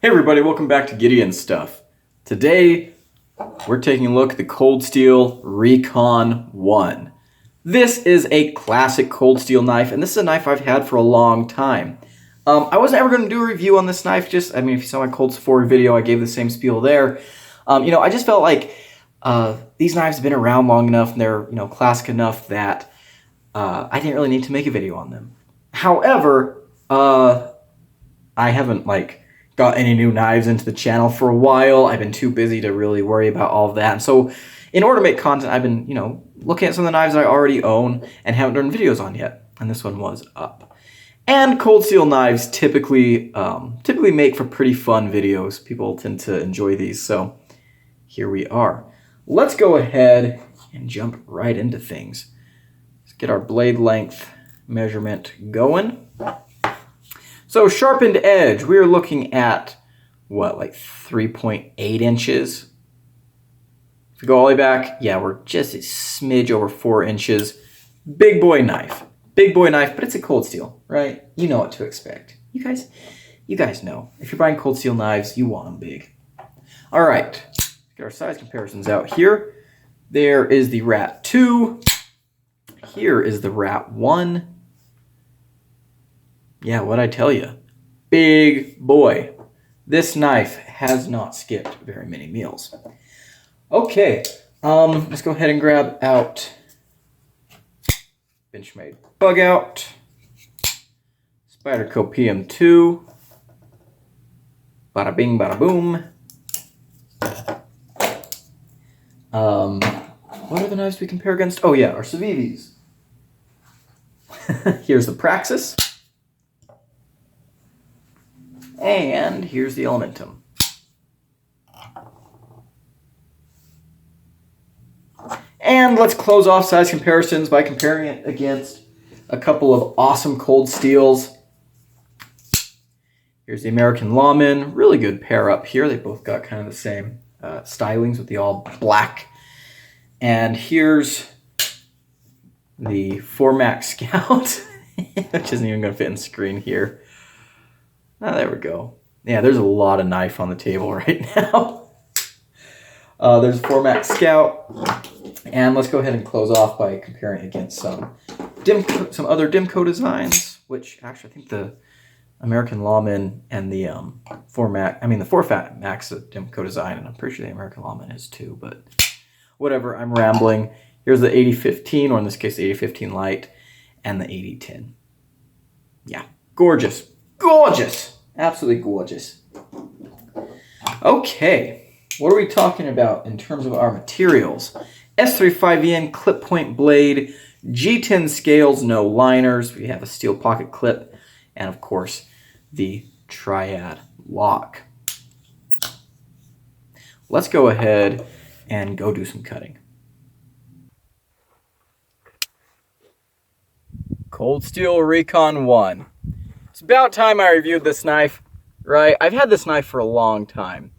Hey everybody, welcome back to Gideon Stuff. Today, we're taking a look at the Cold Steel Recon 1. This is a classic cold steel knife, and this is a knife I've had for a long time. I wasn't ever going to do a review on this knife, if you saw my Cold 4 video, I gave the same spiel there. I just felt like these knives have been around long enough, and they're, classic enough that I didn't really need to make a video on them. However, I haven't, got any new knives into the channel for a while. I've been too busy to really worry about all of that. And so in order to make content, I've been, looking at some of the knives I already own and haven't done videos on yet. And this one was up. And cold steel knives typically make for pretty fun videos. People tend to enjoy these. So here we are. Let's go ahead and jump right into things. Let's get our blade length measurement going. So sharpened edge, we are looking at, 3.8 inches? If we go all the way back, yeah, we're just a smidge over 4 inches. Big boy knife, but it's a cold steel, right? You know what to expect. You guys know. If you're buying cold steel knives, you want them big. All right, get our size comparisons out here. There is the Rat 2. Here is the Rat 1. Yeah, what'd I tell you? Big boy. This knife has not skipped very many meals. Okay, let's go ahead and grab out Benchmade Bug Out, Spyderco PM2, bada bing, bada boom. What are the knives we compare against? Oh yeah, our Civivis. Here's the Praxis. And here's the Elementum. And let's close off size comparisons by comparing it against a couple of awesome cold steels. Here's the American Lawman. Really good pair up here. They both got kind of the same stylings with the all black. And here's the 4MAX Scout, which isn't even going to fit in screen here. Oh, there we go. Yeah, there's a lot of knife on the table right now. There's a 4MAX Scout. And let's go ahead and close off by comparing against some other Dimco designs, which actually I think the American Lawman and the 4MAX is a Dimco design, and I'm pretty sure the American Lawman is too, but whatever, I'm rambling. Here's the 8015, or in this case the 8015 Light, and the 8010. Yeah, gorgeous. Gorgeous! Absolutely gorgeous. Okay, what are we talking about in terms of our materials? S35EN clip point blade, G10 scales, no liners. We have a steel pocket clip, and of course, the Triad lock. Let's go ahead and go do some cutting. Cold Steel Recon 1. It's about time I reviewed this knife, right? I've had this knife for a long time,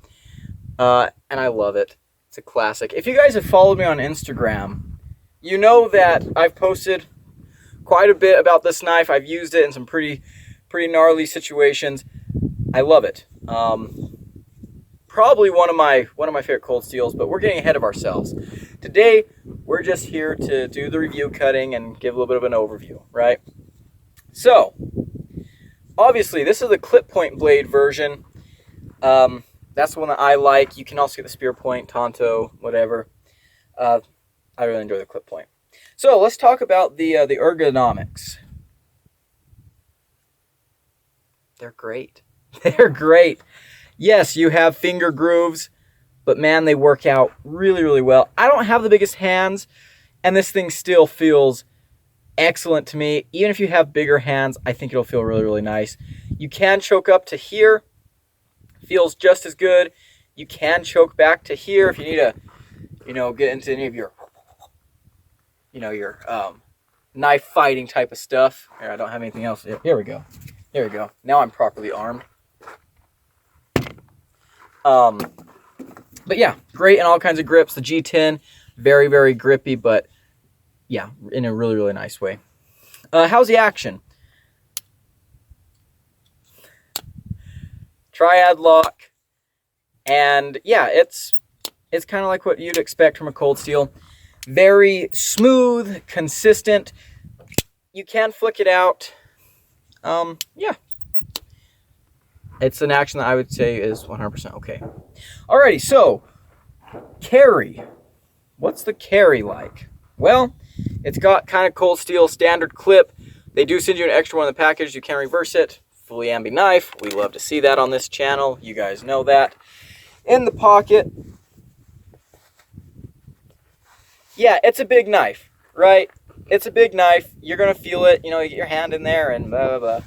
and I love it. It's a classic. If you guys have followed me on Instagram, you know that I've posted quite a bit about this knife. I've used it in some pretty gnarly situations. I love it. Probably one of my favorite cold steels, but we're getting ahead of ourselves. Today, we're just here to do the review cutting and give a little bit of an overview, right? So, obviously, this is the clip point blade version. That's the one that I like. You can also get the spear point, Tonto, whatever. I really enjoy the clip point. So let's talk about the ergonomics. They're great. They're great. Yes, you have finger grooves, but man, they work out really, really well. I don't have the biggest hands, and this thing still feels excellent to me. Even if you have bigger hands, I think it'll feel really, really nice. You can choke up to here. Feels just as good. You can choke back to here if you need to, get into any of your, knife fighting type of stuff. Here, I don't have anything else. Here we go. There we go. Now I'm properly armed. But yeah, great in all kinds of grips. The G10, very, very grippy, but yeah, in a really, really nice way. How's the action? triad lock, and yeah, it's kind of like what you'd expect from a cold steel. Very smooth, consistent. You can flick it out. Yeah. It's an action that I would say is 100% okay. Alrighty, so carry. What's the carry like? Well, it's got kind of cold steel standard clip. They do send you an extra one in the package. You can reverse it. Fully ambi knife. We love to see that on this channel. You guys know that. In the pocket. Yeah, it's a big knife, right? It's a big knife. You're going to feel it. You know, you get your hand in there and blah, blah, blah.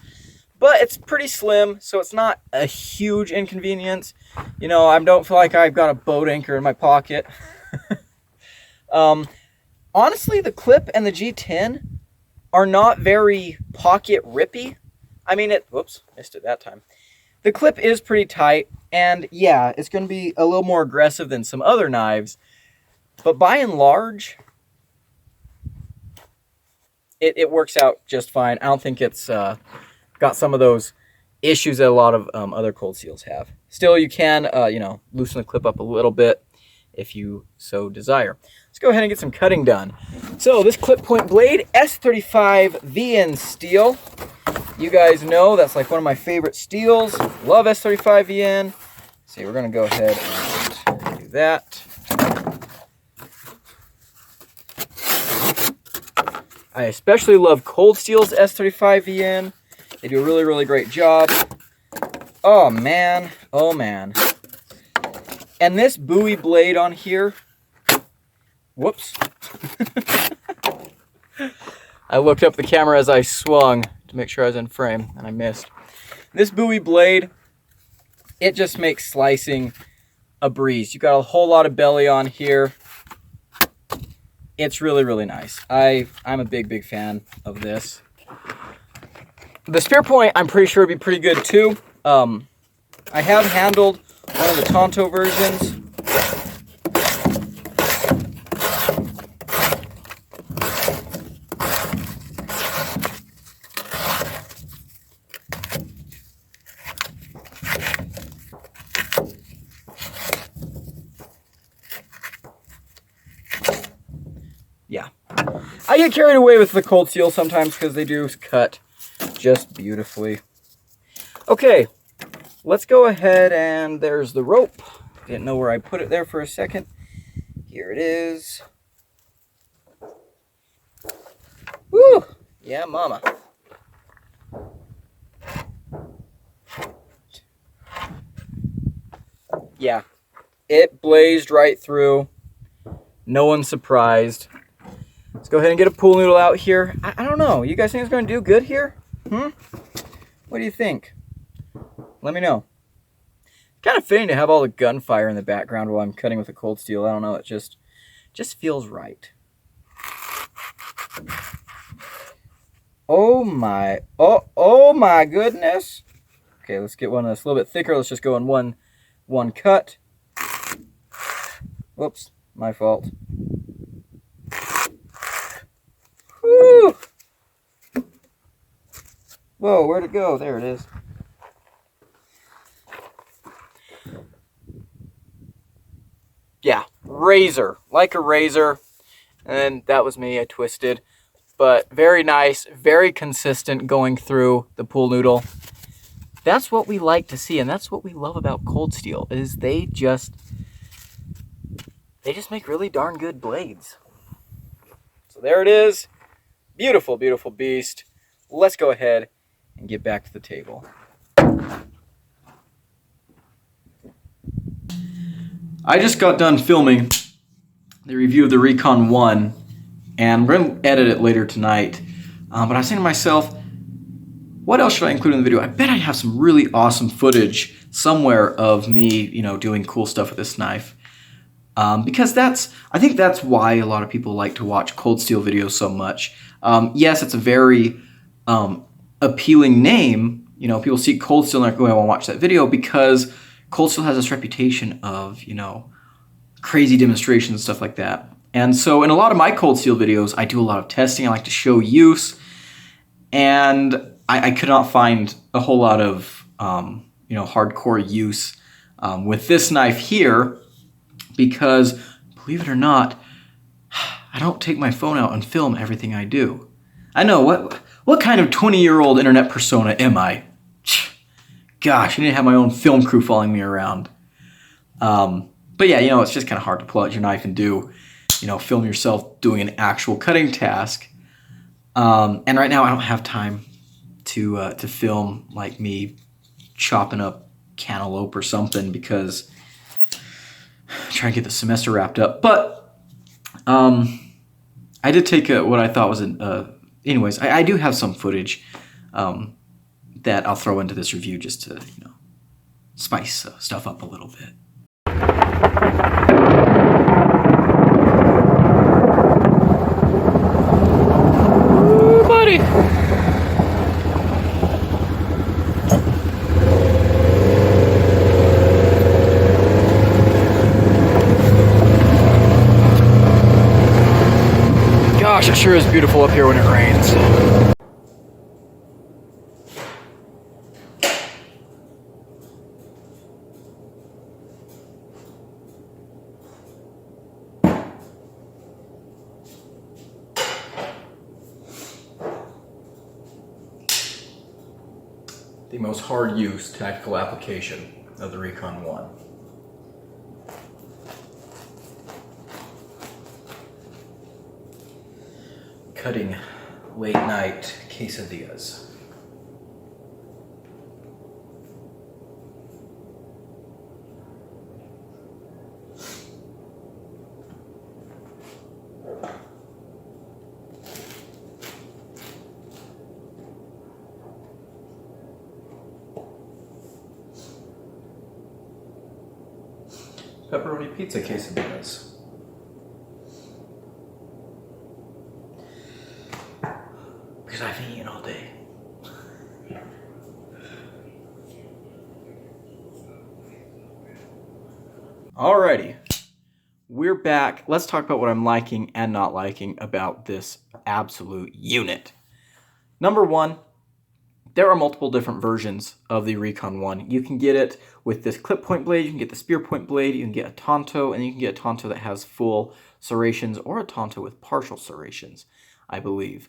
But it's pretty slim, so it's not a huge inconvenience. You know, I don't feel like I've got a boat anchor in my pocket. Honestly, the clip and the G10 are not very pocket rippy. I mean, whoops, missed it that time. The clip is pretty tight, and yeah, it's going to be a little more aggressive than some other knives. But by and large, it works out just fine. I don't think it's got some of those issues that a lot of other cold steels have. Still, you can, you know, loosen the clip up a little bit if you so desire. Let's go ahead and get some cutting done. So this clip point blade, S35 VN steel. You guys know that's like one of my favorite steels. Love S35 VN. So we're going to go ahead and do that. I especially love Cold Steel's S35 VN. They do a really, really great job. Oh man, oh man. And this buoy blade on here, whoops. I looked up the camera as I swung to make sure I was in frame, and I missed. This buoy blade, it just makes slicing a breeze. You got a whole lot of belly on here. It's really, really nice. I'm a big, big fan of this. The spear point, I'm pretty sure would be pretty good too. I have handled one of the Tonto versions. Yeah. I get carried away with the cold steel sometimes because they do cut just beautifully. Okay, let's go ahead, and there's the rope. Didn't know where I put it there for a second. Here it is. Woo! Yeah, mama. Yeah, it blazed right through. No one's surprised. Let's go ahead and get a pool noodle out here. I don't know. You guys think it's going to do good here? What do you think? Let me know. Kind of fitting to have all the gunfire in the background while I'm cutting with a cold steel. I don't know. It just feels right. Oh my. Oh my goodness. Okay, let's get one that's a little bit thicker. Let's just go in one cut. Whoops. My fault. Whew. Whoa, where'd it go? There it is. Yeah, razor. Like a razor. And that was me. I twisted. But very nice, very consistent going through the pool noodle. That's what we like to see, and that's what we love about cold steel, is they just make really darn good blades. So there it is. Beautiful, beautiful beast. Let's go ahead and get back to the table. I just got done filming the review of the Recon 1, and I'm going to edit it later tonight. But I was saying to myself, what else should I include in the video? I bet I have some really awesome footage somewhere of me, doing cool stuff with this knife. Because I think that's why a lot of people like to watch cold steel videos so much. Yes, it's a very appealing name. People see cold steel and they're going, I want to watch that video, because cold steel has this reputation of, crazy demonstrations and stuff like that. And so in a lot of my cold steel videos, I do a lot of testing. I like to show use. And I could not find a whole lot of hardcore use with this knife here, because believe it or not, I don't take my phone out and film everything I do. I know, what kind of 20-year-old internet persona am I? Gosh, I need to have my own film crew following me around. But yeah, it's just kind of hard to pull out your knife and do, film yourself doing an actual cutting task. And right now I don't have time to film like me chopping up cantaloupe or something, because I'm trying to get the semester wrapped up. But I did take what I thought was anyways, I do have some footage that I'll throw into this review just to, spice stuff up a little bit. Ooh, buddy. Gosh, it sure is beautiful up here when it rains. The most hard-use tactical application of the Recon 1. Cutting late-night quesadillas. Pepperoni pizza quesadillas. Because I've been eating all day. Alrighty, we're back. Let's talk about what I'm liking and not liking about this absolute unit. Number one, there are multiple different versions of the Recon 1. You can get it with this clip point blade, you can get the spear point blade, you can get a Tonto, and you can get a Tonto that has full serrations, or a Tonto with partial serrations, I believe.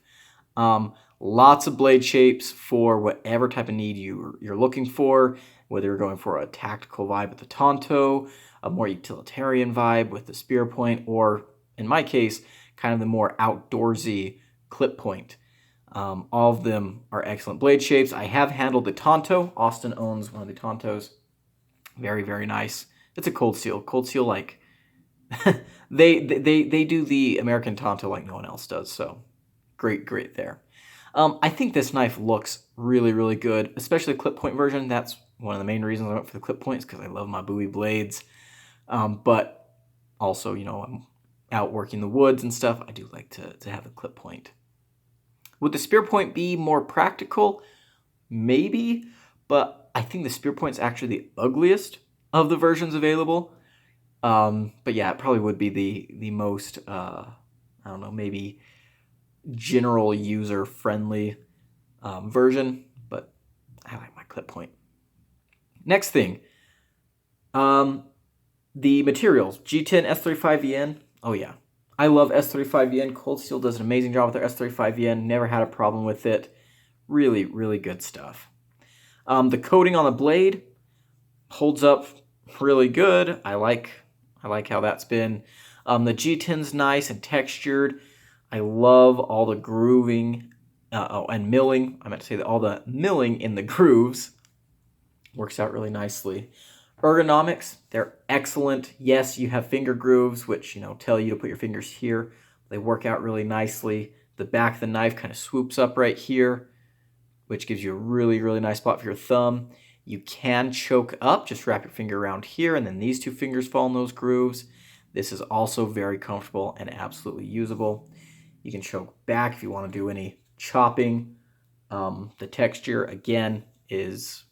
Lots of blade shapes for whatever type of need you're looking for, whether you're going for a tactical vibe with the Tonto, a more utilitarian vibe with the spear point, or in my case, kind of the more outdoorsy clip point. All of them are excellent blade shapes. I have handled the Tonto. Austin owns one of the Tontos. Very, very nice. It's a cold steel. Cold steel, like, they do the American Tonto like no one else does, so great there. I think this knife looks really, really good, especially the clip point version. That's one of the main reasons I went for the clip points, because I love my Bowie blades. But also, I'm out working the woods and stuff. I do like to have a clip point. Would the spear point be more practical? Maybe, but I think the spear point's actually the ugliest of the versions available. But yeah, it probably would be the most, I don't know, maybe general user-friendly version, but I like my clip point. Next thing, the materials. G10 S35VN. Oh yeah, I love S35VN. Cold Steel does an amazing job with their S35VN. Never had a problem with it. Really, really good stuff. The coating on the blade holds up really good. I like how that's been. The G10's nice and textured. I love all the grooving and milling. I meant to say that all the milling in the grooves works out really nicely. Ergonomics, they're excellent. Yes, you have finger grooves, which tell you to put your fingers here. They work out really nicely. The back of the knife kind of swoops up right here, which gives you a really, really nice spot for your thumb. You can choke up, just wrap your finger around here, and then these two fingers fall in those grooves. This is also very comfortable and absolutely usable. You can choke back if you want to do any chopping. The texture, again, is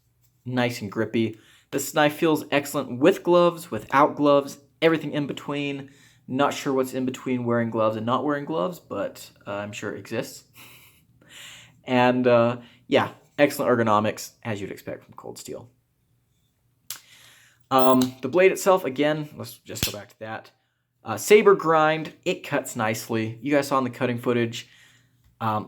nice and grippy. This knife feels excellent with gloves, without gloves, everything in between. Not sure what's in between wearing gloves and not wearing gloves, but I'm sure it exists. And yeah, excellent ergonomics, as you'd expect from Cold Steel. The blade itself, again, let's just go back to that. Saber grind, it cuts nicely. You guys saw in the cutting footage.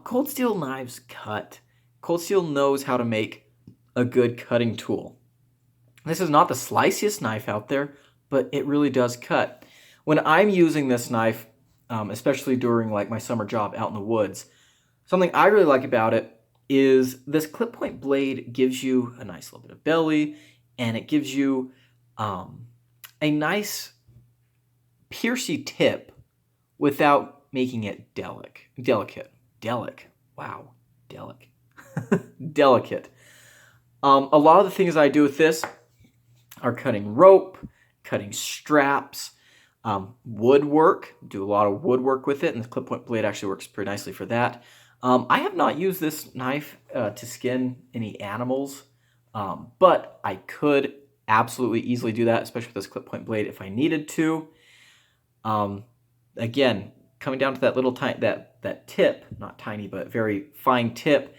Cold steel knives cut. Cold steel knows how to make a good cutting tool. This is not the sliciest knife out there, but it really does cut. When I'm using this knife, especially during like my summer job out in the woods, something I really like about it is this clip point blade gives you a nice little bit of belly, and it gives you a nice piercy tip without making it delicate. Wow, delicate. A lot of the things I do with this are cutting rope, cutting straps, woodwork. Do a lot of woodwork with it, and the clip point blade actually works pretty nicely for that. I have not used this knife to skin any animals, but I could absolutely easily do that, especially with this clip point blade if I needed to. Again, coming down to that little that tip, not tiny, but very fine tip.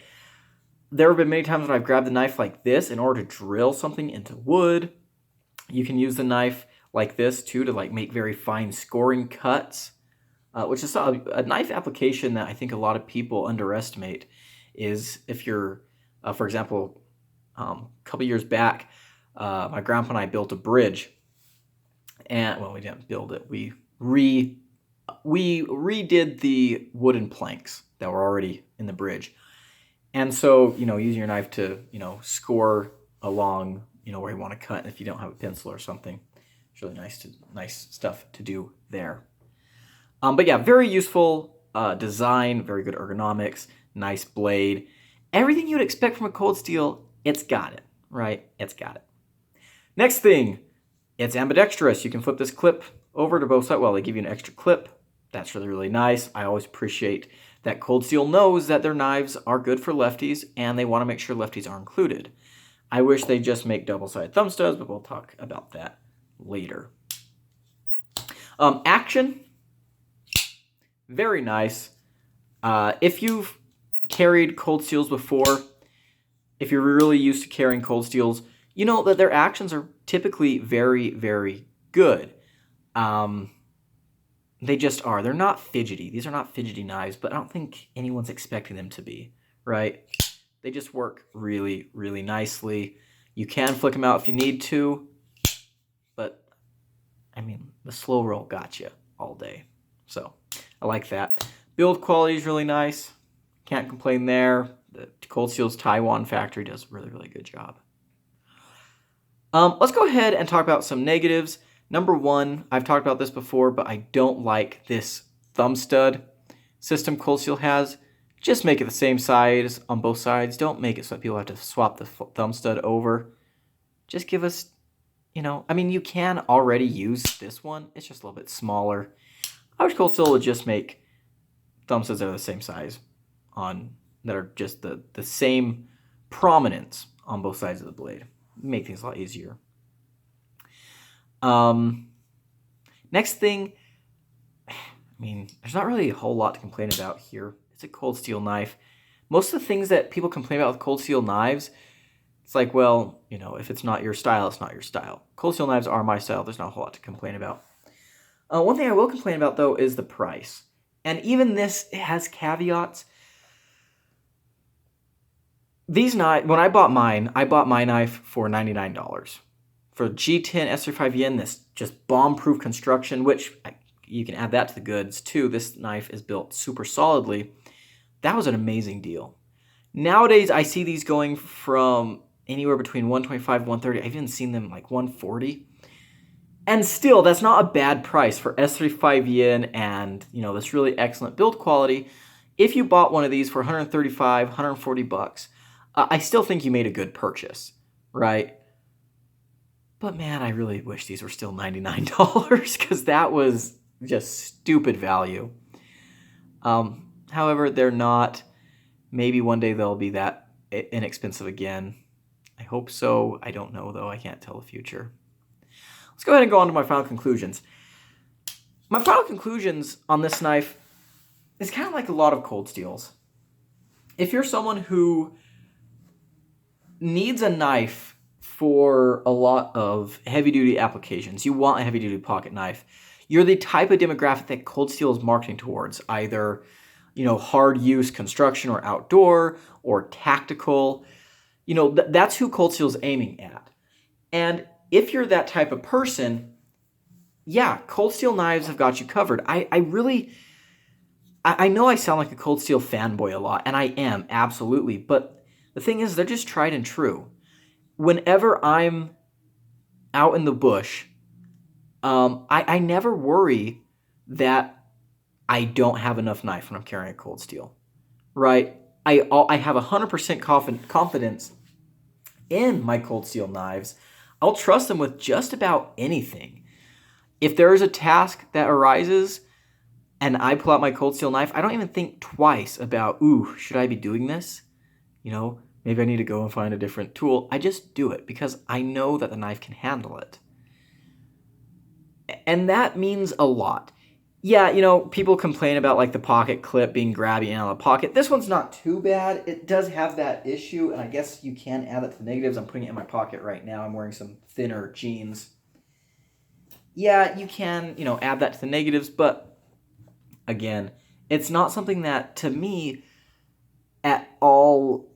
There have been many times when I've grabbed the knife like this in order to drill something into wood. You can use the knife like this too to like make very fine scoring cuts, which is a knife application that I think a lot of people underestimate. Is if you're, for example, a couple years back, my grandpa and I built a bridge, and well, we didn't build it. We redid the wooden planks that were already in the bridge. And so, using your knife to, score along, where you want to cut if you don't have a pencil or something. It's really nice stuff to do there. But yeah, very useful design, very good ergonomics, nice blade. Everything you'd expect from a cold steel, it's got it, right? It's got it. Next thing, it's ambidextrous. You can flip this clip over to both sides. Well, they give you an extra clip. That's really, really nice. I always appreciate that Cold Steel knows that their knives are good for lefties, and they want to make sure lefties are included. I wish they just make double-sided thumb studs, but we'll talk about that later. Action, very nice. If you've carried Cold Steels before, if you're really used to carrying Cold Steels, you know that their actions are typically very, very good. They just are. They're not fidgety. These are not fidgety knives, but I don't think anyone's expecting them to be, right? They just work really, really nicely. You can flick them out if you need to, but, I mean, the slow roll got you all day. So, I like that. Build quality is really nice. Can't complain there. The Cold Steel's Taiwan factory does a really, really good job. Let's go ahead and talk about some negatives. Number one, I've talked about this before, but I don't like this thumb stud system Cold Steel has. Just make it the same size on both sides. Don't make it so that people have to swap the thumb stud over. Just give us, I mean, you can already use this one. It's just a little bit smaller. I wish Cold Steel would just make thumb studs that are the same size that are just the same prominence on both sides of the blade. Make things a lot easier. Next thing, I mean, there's not really a whole lot to complain about here. It's a Cold Steel knife. Most of the things that people complain about with Cold Steel knives, it's like, well, if it's not your style, it's not your style. Cold Steel knives are my style. There's not a whole lot to complain about. One thing I will complain about, though, is the price. And even this has caveats. These knives, when I bought my knife for $99. For G10 S35 yen, this just bomb-proof construction, which you can add that to the goods too. This knife is built super solidly. That was an amazing deal. Nowadays, I see these going from anywhere between $125 and $130. I've even seen them like $140. And still, that's not a bad price for S35 yen and this really excellent build quality. If you bought one of these for $135, $140, I still think you made a good purchase, right? But man, I really wish these were still $99 because that was just stupid value. However, they're not. Maybe one day they'll be that inexpensive again. I hope so. I don't know, though. I can't tell the future. Let's go ahead and go on to my final conclusions. My final conclusions on this knife is kind of like a lot of Cold Steels. If you're someone who needs a knife for a lot of heavy-duty applications. You want a heavy-duty pocket knife. You're the type of demographic that Cold Steel is marketing towards, either, hard use construction or outdoor or tactical. That's who Cold Steel is aiming at. And if you're that type of person, yeah, Cold Steel knives have got you covered. I know I sound like a Cold Steel fanboy a lot, and I am, absolutely. But the thing is, they're just tried and true. Whenever I'm out in the bush, I never worry that I don't have enough knife when I'm carrying a Cold Steel, right? I have 100% confidence in my Cold Steel knives. I'll trust them with just about anything. If there is a task that arises and I pull out my Cold Steel knife, I don't even think twice about, should I be doing this? Maybe I need to go and find a different tool. I just do it because I know that the knife can handle it. And that means a lot. Yeah, people complain about like the pocket clip being grabby out of the pocket. This one's not too bad. It does have that issue, and I guess you can add that to the negatives. I'm putting it in my pocket right now. I'm wearing some thinner jeans. Yeah, you can, add that to the negatives, but again, it's not something that, to me, at all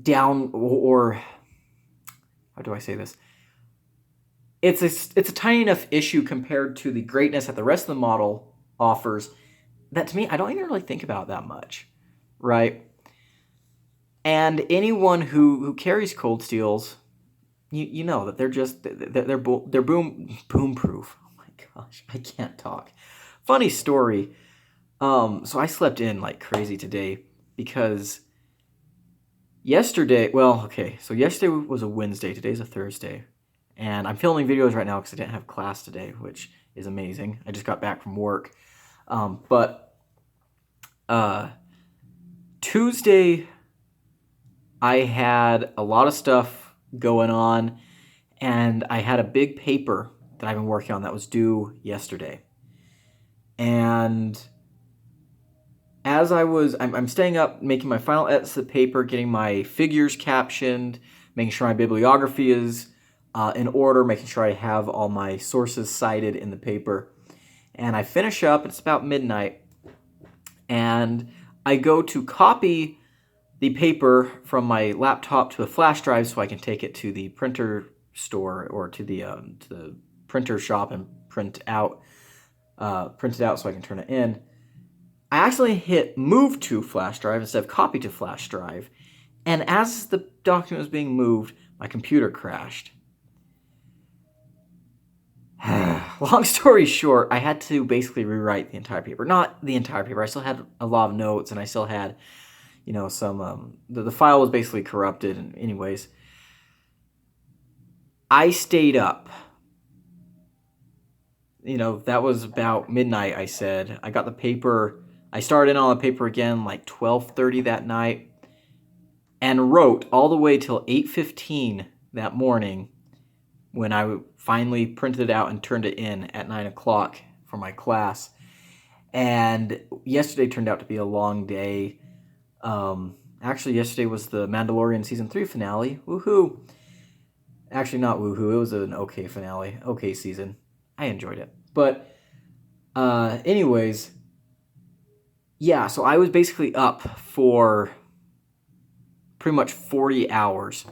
down, or how do I say this? It's a tiny enough issue compared to the greatness that the rest of the model offers that, to me, I don't even really think about that much, right? And anyone who carries Cold Steels, you know that they're boom proof. Oh my gosh, I can't talk. Funny story. So I slept in like crazy today because yesterday was a Wednesday. Today's a Thursday. And I'm filming videos right now because I didn't have class today, which is amazing. I just got back from work. But Tuesday, I had a lot of stuff going on, and I had a big paper that I've been working on that was due yesterday. And as I'm staying up, making my final edits to the paper, getting my figures captioned, making sure my bibliography is in order, making sure I have all my sources cited in the paper. And I finish up, it's about midnight, and I go to copy the paper from my laptop to a flash drive so I can take it to the printer store or to the printer shop and print it out so I can turn it in. I accidentally hit move to flash drive instead of copy to flash drive, and as the document was being moved, my computer crashed. Long story short, I had to basically rewrite the entire paper. Not the entire paper. I still had a lot of notes, and I still had, some... the file was basically corrupted. And anyways, I stayed up. That was about midnight, I said. I got the paper... I started in on the paper again like 12:30 that night and wrote all the way till 8:15 that morning when I finally printed it out and turned it in at 9 o'clock for my class. And yesterday turned out to be a long day. Actually, yesterday was the Mandalorian Season 3 finale. Woohoo! Actually, not woohoo. It was an okay finale. Okay season. I enjoyed it. But anyways, yeah, so I was basically up for pretty much 40 hours.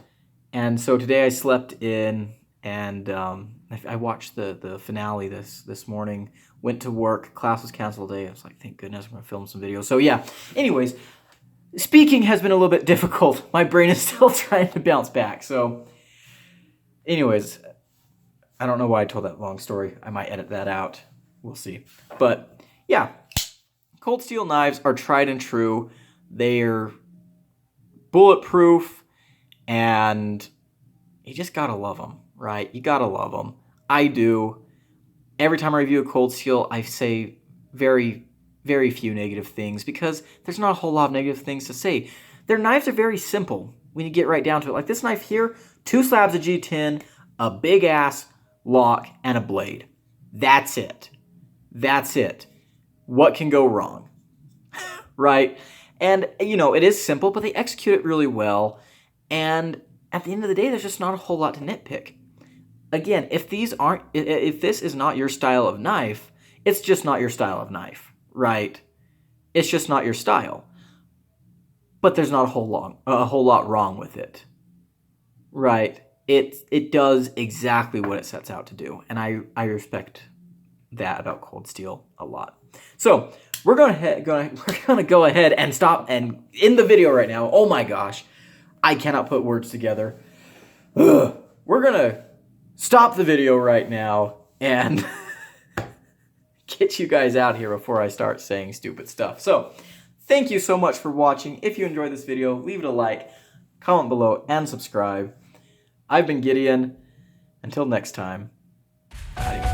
And so today I slept in, and I watched the finale this morning, went to work, class was canceled today. I was like, thank goodness, I'm going to film some videos. So yeah, anyways, speaking has been a little bit difficult. My brain is still trying to bounce back. So anyways, I don't know why I told that long story. I might edit that out. We'll see. But yeah, Cold Steel knives are tried and true. They're bulletproof, and you just gotta love them, right? You gotta love them. I do. Every time I review a Cold Steel, I say very, very few negative things because there's not a whole lot of negative things to say. Their knives are very simple when you get right down to it. Like this knife here, 2 slabs of G10, a big ass lock, and a blade. That's it. That's it. What can go wrong? Right? And, it is simple, but they execute it really well. And at the end of the day, there's just not a whole lot to nitpick. Again, if this is not your style of knife, it's just not your style of knife, right? It's just not your style. But there's not a whole lot wrong with it, right? It does exactly what it sets out to do, and I respect that about Cold Steel a lot. So we're gonna go ahead and stop and end the video right now. Oh my gosh, I cannot put words together. Ugh. We're gonna stop the video right now and get you guys out here before I start saying stupid stuff. So thank you so much for watching. If you enjoyed this video, leave it a like, comment below, and subscribe. I've been Gideon. Until next time, adios.